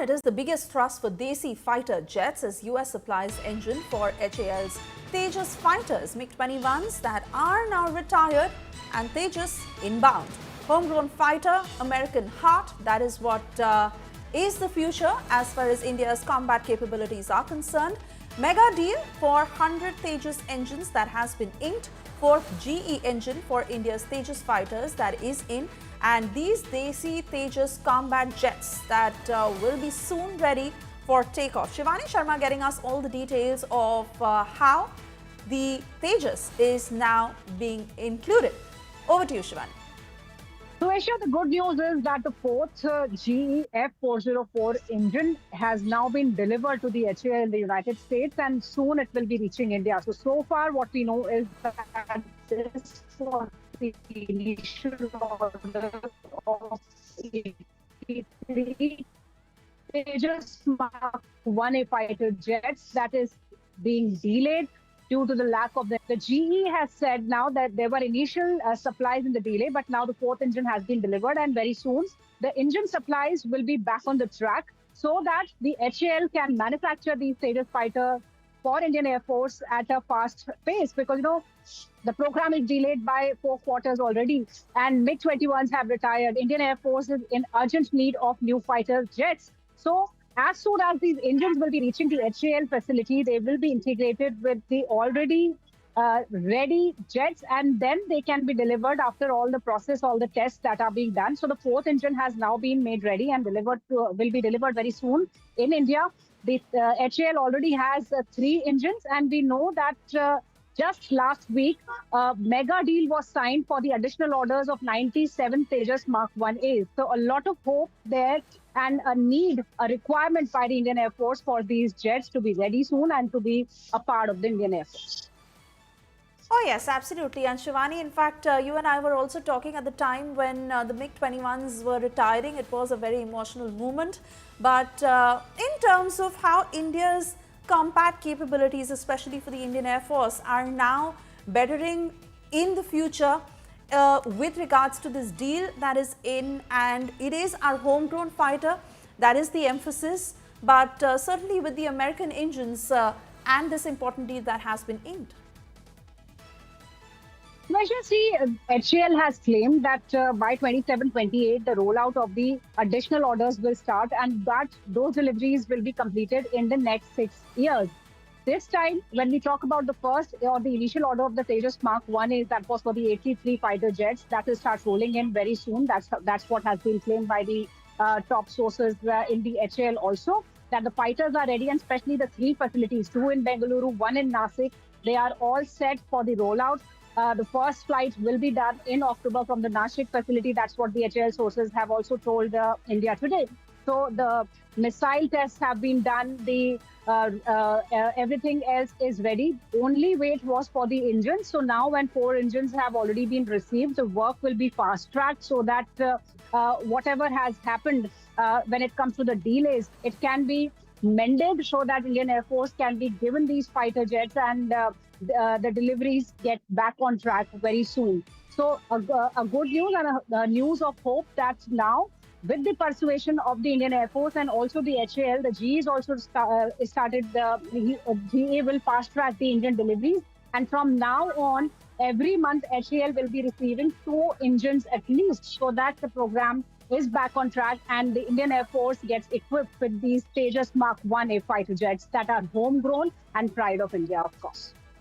It is the biggest thrust for Desi fighter jets as US supplies engine for HAL's Tejas fighters, MiG-21s that are now retired and Tejas inbound. Homegrown fighter, American heart, that is what is the future as far as India's combat capabilities are concerned. Mega deal for 100 Tejas engines that has been inked. Fourth GE engine for India's Tejas fighters that is in, and these Desi Tejas combat jets that will be soon ready for takeoff. Shivani Sharma getting us all the details of how the Tejas is now being included. Over to you, Shivani. So, Asia, the good news is that the fourth GE F404 engine has now been delivered to the HAL in the United States, and soon it will be reaching India. So far, what we know is that this was the initial order of 83 Tejas Mark 1A fighter jets that is being delayed due to the lack of the GE has said now that there were initial supplies in the delay, but now the fourth engine has been delivered, and very soon the engine supplies will be back on the track so that the HAL can manufacture these Tejas fighter for Indian Air Force at a fast pace, because the program is delayed by 4 quarters already, and MiG-21s have retired. Indian Air Force is in urgent need of new fighter jets. So as soon as these engines will be reaching the HAL facility, they will be integrated with the already ready jets, and then they can be delivered after all the process, all the tests that are being done. So the fourth engine has now been made ready and will be delivered very soon in India. The HAL already has 3 engines, and we know that just last week, a mega deal was signed for the additional orders of 97 Tejas Mark 1A. So a lot of hope there, and a requirement by the Indian Air Force for these jets to be ready soon and to be a part of the Indian Air Force. Oh yes, absolutely. And Shivani, in fact, you and I were also talking at the time when the MiG-21s were retiring. It was a very emotional moment. But in terms of how India's combat capabilities, especially for the Indian Air Force, are now bettering in the future with regards to this deal that is in, and it is our homegrown fighter, that is the emphasis, but certainly with the American engines and this important deal that has been inked. See, HAL has claimed that by 27-28, the rollout of the additional orders will start, and that those deliveries will be completed in the next 6 years. This time, when we talk about the first or the initial order of the Tejas Mark 1A, that was for the 83 fighter jets, that will start rolling in very soon. That's what has been claimed by the top sources in the HAL also, that the fighters are ready, and especially the 3 facilities, 2 in Bengaluru, 1 in Nasik, they are all set for the rollout. The first flight will be done in October from the Nashik facility. That's what the HAL sources have also told India today. So the missile tests have been done. The everything else is ready. Only wait was for the engines. So now when 4 engines have already been received, the work will be fast-tracked so that whatever has happened when it comes to the delays, it can be mended so that Indian Air Force can be given these fighter jets, and the deliveries get back on track very soon. So a good news and a news of hope that now, with the persuasion of the Indian Air Force and also the HAL, the GE is also started. GE will fast track the engine deliveries, and from now on, every month HAL will be receiving 2 engines at least, so that the program is back on track and the Indian Air Force gets equipped with these Tejas Mark 1A fighter jets that are homegrown and pride of India, of course.